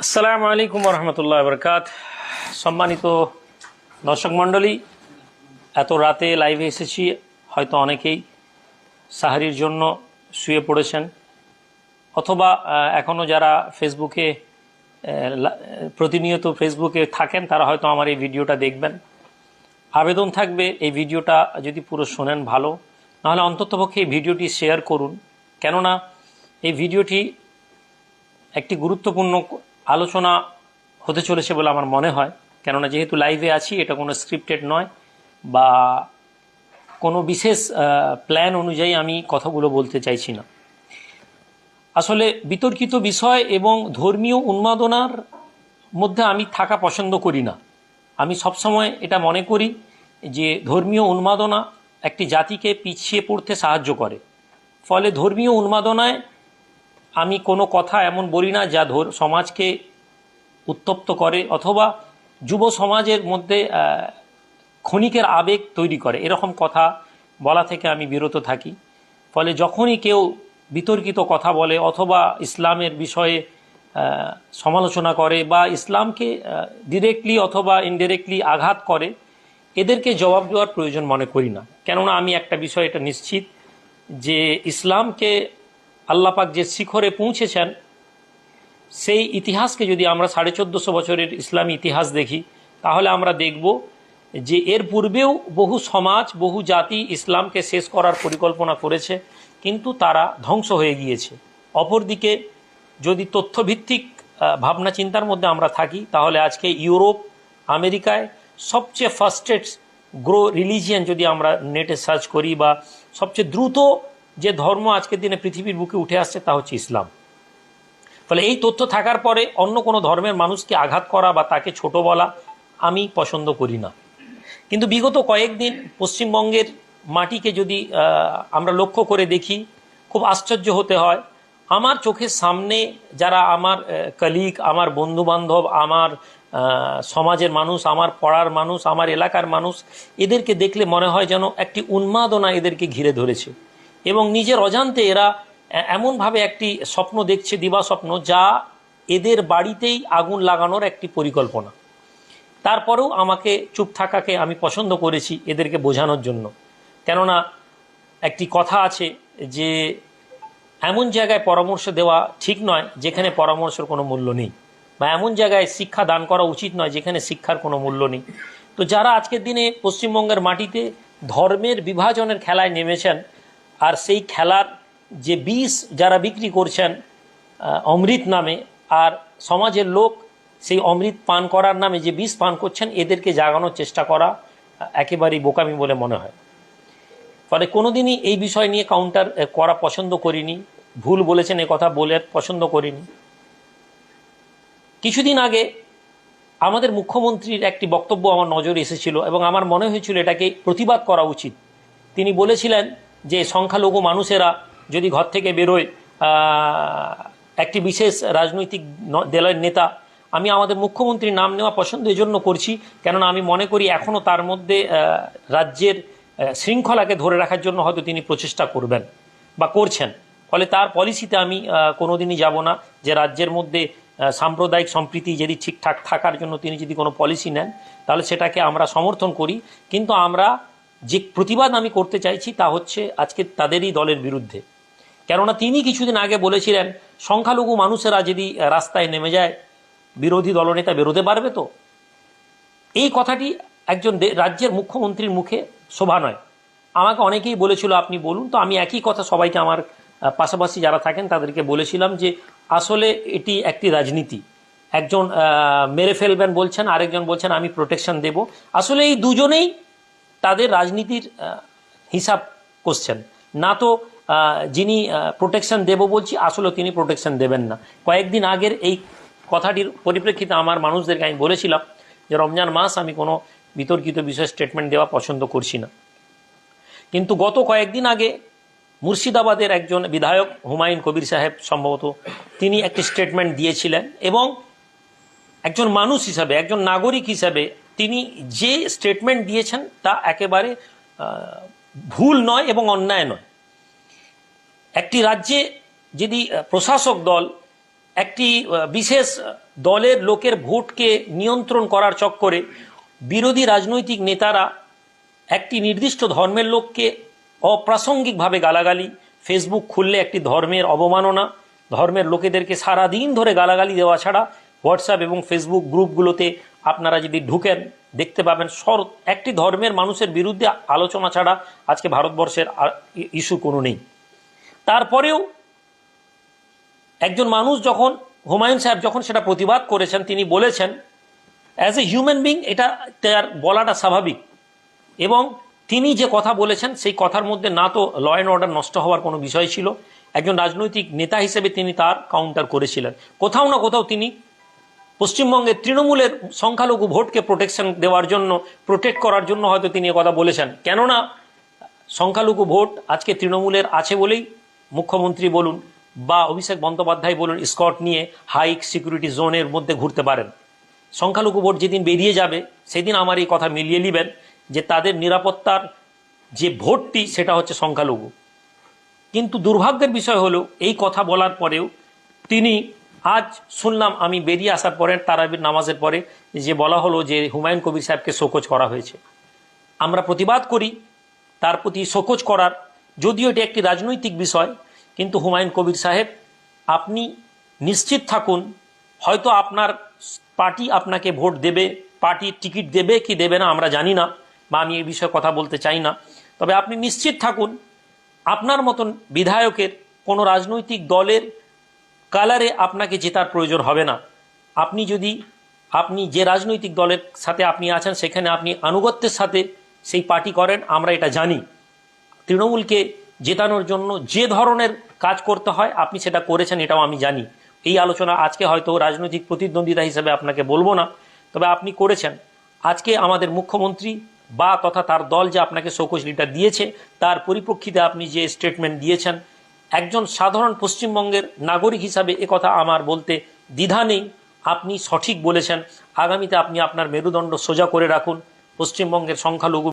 আসসালামু আলাইকুম রহমতুল্লাহ বরকাত। সম্মানিত দর্শক মণ্ডলী, এত রাতে লাইভে এসেছি, হয়তো অনেকেই সাহারির জন্য শুয়ে পড়েছেন, অথবা এখনও যারা ফেসবুকে প্রতিনিয়ত ফেসবুকে থাকেন তারা হয়তো আমার এই ভিডিওটা দেখবেন। আবেদন থাকবে, এই ভিডিওটা যদি পুরো শোনেন ভালো, নাহলে অন্ততপক্ষে এই ভিডিওটি শেয়ার করুন। কেননা এই ভিডিওটি একটি গুরুত্বপূর্ণ আলোচনা হতে চলেছে বলে আমার মনে হয়। কেননা যেহেতু লাইভে আছি, এটা কোনো স্ক্রিপ্টেড নয় বা কোনো বিশেষ প্ল্যান অনুযায়ী আমি কথাগুলো বলতে চাইছি না। আসলে বিতর্কিত বিষয় এবং ধর্মীয় উন্মাদনার মধ্যে আমি থাকা পছন্দ করি না। আমি সবসময় এটা মনে করি যে ধর্মীয় উন্মাদনা একটি জাতিকে পিছিয়ে পড়তে সাহায্য করে। ফলে ধর্মীয় উন্মাদনায় আমি কোনো কথা এমন বলি না যা সমাজকে উত্তপ্ত করে অথবা যুব সমাজের মধ্যে ক্ষণিকের আবেগ তৈরি করে, এরকম কথা বলা থেকে আমি বিরত থাকি। ফলে যখনই কেউ বিতর্কিত কথা বলে অথবা ইসলামের বিষয়ে সমালোচনা করে বা ইসলামকে ডিরেক্টলি অথবা ইনডিরেক্টলি আঘাত করে, এদেরকে জবাব দেওয়ার প্রয়োজন মনে করি না। কেননা আমি একটা বিষয় এটা নিশ্চিত যে ইসলামকে আল্লাহ পাক যে শিখরে পৌঁছেছেন, সেই ইতিহাসকে যদি আমরা 1450 বছরের ইসলামী ইতিহাস দেখি, তাহলে আমরা দেখব যে এর পূর্বেও বহু সমাজ, বহু জাতি ইসলামকে শেষ করার পরিকল্পনা করেছে, কিন্তু তারা ধ্বংস হয়ে গিয়েছে। অপরদিকে যদি তথ্যভিত্তিক ভাবনা চিন্তার মধ্যে আমরা থাকি, তাহলে আজকে ইউরোপ, আমেরিকায় সবচেয়ে ফাস্টেস্ট গ্রো রিলিজিয়ান যদি আমরা নেটে সার্চ করি, বা সবচেয়ে দ্রুত যে ধর্ম আজকের দিনে পৃথিবীর বুকে উঠে আসছে তা হচ্ছে ইসলাম। ফলে এই তথ্য থাকার পরে অন্য কোনো ধর্মের মানুষকে আঘাত করা বা তাকে ছোট বলা আমি পছন্দ করি না। কিন্তু বিগত কয়েকদিন পশ্চিমবঙ্গের মাটিকে যদি আমরা লক্ষ্য করে দেখি, খুব আশ্চর্য হতে হয়। আমার চোখের সামনে যারা আমার কলিগ, আমার বন্ধুবান্ধব, আমার সমাজের মানুষ, আমার পড়ার মানুষ, আমার এলাকার মানুষ, এদেরকে দেখলে মনে হয় যেন একটি উন্মাদনা এদেরকে ঘিরে ধরেছে এবং নিজের অজান্তে এরা এমনভাবে একটি স্বপ্ন দেখছে, দিবা স্বপ্ন, যা এদের বাড়িতেই আগুন লাগানোর একটি পরিকল্পনা। তারপরেও আমাকে চুপ থাকাকে আমি পছন্দ করেছি এদেরকে বোঝানোর জন্য। কেননা একটি কথা আছে যে এমন জায়গায় পরামর্শ দেওয়া ঠিক নয় যেখানে পরামর্শের কোনো মূল্য নেই, বা এমন জায়গায় শিক্ষা দান করা উচিত নয় যেখানে শিক্ষার কোনো মূল্য নেই। তো যারা আজকের দিনে পশ্চিমবঙ্গের মাটিতে ধর্মের বিভাজনের খেলায় নেমেছেন, আর সেই খেলার যে বিষ যারা বিক্রি করছেন অমৃত নামে, আর সমাজের লোক সেই অমৃত পান করার নামে যে বিষ পান করছেন, এদেরকে জাগানোর চেষ্টা করা একেবারেই বোকামি বলে মনে হয়। ফলে কোনোদিনই এই বিষয় নিয়ে কাউন্টার করা পছন্দ করিনি। ভুল বলেছেন এ কথা বলে পছন্দ করিনি। কিছুদিন আগে আমাদের মুখ্যমন্ত্রীর একটি বক্তব্য আমার নজরে এসেছিল এবং আমার মনে হয়েছিল এটাকে প্রতিবাদ করা উচিত। তিনি বলেছিলেন যে সংখ্যালঘু মানুষেরা যদি ঘর থেকে বেরোয়, একটি বিশেষ রাজনৈতিক দলের নেতা, আমি আমাদের মুখ্যমন্ত্রীর নাম নেওয়া পছন্দ এজন্য করছি কেননা আমি মনে করি এখনও তার মধ্যে রাজ্যের শৃঙ্খলাকে ধরে রাখার জন্য হয়তো তিনি প্রচেষ্টা করবেন বা করছেন। ফলে তার পলিসিতে আমি কোনোদিনই যাব না যে রাজ্যের মধ্যে সাম্প্রদায়িক সম্প্রীতি যদি ঠিকঠাক থাকার জন্য তিনি যদি কোনো পলিসি নেন, তাহলে সেটাকে আমরা সমর্থন করি। কিন্তু আমরা যে প্রতিবাদ আমি করতে চাইছি তা হচ্ছে আজকে তাদেরই দলের বিরুদ্ধে। কেননা তিনি কিছুদিন আগে বলেছিলেন সংখ্যালঘু মানুষেরা যদি রাস্তায় নেমে যায়, বিরোধী দলনেতা বেরোতে পারবে। তো এই কথাটি একজন রাজ্যের মুখ্যমন্ত্রীর মুখে শোভা নয়। আমাকে অনেকেই বলেছিল আপনি বলুন। তো আমি একই কথা সবাইকে, আমার পাশাপাশি যারা থাকেন তাদেরকে বলেছিলাম যে আসলে এটি একটি রাজনীতি। একজন মেরে ফেলবেন বলছেন, আরেকজন বলছেন আমি প্রোটেকশন দেব। আসলে এই দুজনেই তাদের রাজনীতির হিসাব করছেন না। তো যিনি প্রোটেকশন দেব বলছি, আসলে তিনি প্রোটেকশন দেবেন না। কয়েকদিন আগের এই কথাটির পরিপ্রেক্ষিতে আমার মানুষদেরকে আমি বলেছিলাম যে রমজান মাস, আমি কোনো বিতর্কিত বিষয়ে স্টেটমেন্ট দেওয়া পছন্দ করছি না। কিন্তু গত কয়েকদিন আগে মুর্শিদাবাদের একজন বিধায়ক হুমায়ুন কবির সাহেব সম্ভবত, তিনি একটি স্টেটমেন্ট দিয়েছিলেন এবং একজন মানুষ হিসাবে, একজন নাগরিক হিসাবে তিনি যে স্টেটমেন্ট দিয়েছেন তা একেবারে ভুল নয় এবং অন্যায় নয়। একটি রাজ্যে যদি প্রশাসক দল একটি বিশেষ দলের লোকের ভোটকে নিয়ন্ত্রণ করার চক্করে বিরোধী রাজনৈতিক নেতারা একটি নির্দিষ্ট ধর্মের লোককে অপ্রাসঙ্গিকভাবে গালাগালি, ফেসবুক খুললে একটি ধর্মের অবমাননা, ধর্মের লোকেদেরকে সারাদিন ধরে গালাগালি দেওয়া ছাড়া হোয়াটসঅ্যাপ এবং ফেসবুক গ্রুপগুলোতে আপনারা যদি ঢুকেন দেখতে পাবেন একটি ধর্মের মানুষের বিরুদ্ধে আলোচনা ছাড়া আজকে ভারতবর্ষের ইস্যু কোনো নেই। তারপরেও একজন মানুষ যখন, হুমায়ুন সাহেব যখন সেটা প্রতিবাদ করেছেন, তিনি বলেছেন অ্যাজ এ হিউম্যান বিং এটা তার বলাটা স্বাভাবিক, এবং তিনি যে কথা বলেছেন সেই কথার মধ্যে না তো ল অ্যান্ড অর্ডার নষ্ট হওয়ার কোনো বিষয় ছিল, একজন রাজনৈতিক নেতা হিসেবে তিনি তার কাউন্টার করেছিলেন। কোথাও না কোথাও তিনি পশ্চিমবঙ্গের তৃণমূলের সংখ্যালঘু ভোটকে প্রোটেক্ট করার জন্য হয়তো তিনি কথা বলেছেন। কেননা সংখ্যালঘু ভোট আজকে তৃণমূলের আছে বলেই মুখ্যমন্ত্রী বলুন বা অভিষেক বন্দ্যোপাধ্যায় বলুন স্কট নিয়ে হাই সিকিউরিটি জোনের মধ্যে ঘুরতে পারেন। সংখ্যালঘু ভোট যেদিন বেরিয়ে যাবে সেদিন আমার এই কথা মিলিয়ে নেবেন যে তাদের নিরাপত্তার যে ভোটটি সেটা হচ্ছে সংখ্যালঘু। কিন্তু দুর্ভাগ্যের বিষয় হলো এই কথা বলার পরেও তিনি, আজ শুনলাম আমি বেরিয়ে আসার পরে তারাবির নামাজের পরে যে বলা হলো যে হুমায়ুন কবির সাহেবকে শোকজ করা হয়েছে। আমরা প্রতিবাদ করি তার প্রতি শোকজ করার, যদিও এটি একটি রাজনৈতিক বিষয়, কিন্তু হুমায়ুন কবির সাহেব আপনি নিশ্চিত থাকুন, হয়তো আপনার পার্টি আপনাকে ভোট দেবে, পার্টির টিকিট দেবে কি দেবে না আমরা জানি না, বা আমি এই বিষয়ে কথা বলতে চাই না, তবে আপনি নিশ্চিত থাকুন আপনার মতন বিধায়কের কোনো রাজনৈতিক দলের কালারে আপনাকে জেতার প্রয়োজন হবে না। আপনি যে রাজনৈতিক দলের সাথে আপনি আছেন সেখানে আপনি আনুগত্যের সাথে সেই পার্টি করেন, আমরা এটা জানি। তৃণমূলকে জেতানোর জন্য যে ধরনের কাজ করতে হয় আপনি সেটা করেছেন, এটাও আমি জানি। এই আলোচনা আজকে হয়তো রাজনৈতিক প্রতিদ্বন্দ্বিতা হিসেবে আপনাকে বলবো না, তবে আপনি করেছেন। আজকে আমাদের মুখ্যমন্ত্রী বা তথা তার দল যে আপনাকে শোকজ লিটার দিয়েছে তার পরিপ্রেক্ষিতে আপনি যে স্টেটমেন্ট দিয়েছেন, একজন সাধারণ পশ্চিমবঙ্গের নাগরিক হিসাবে একথা আমার বলতে দ্বিধা নেই, আপনি সঠিক বলেছেন। আগামীতে আপনি আপনার মেরুদণ্ড সোজা করে রাখুন, পশ্চিমবঙ্গের সংখ্যালঘু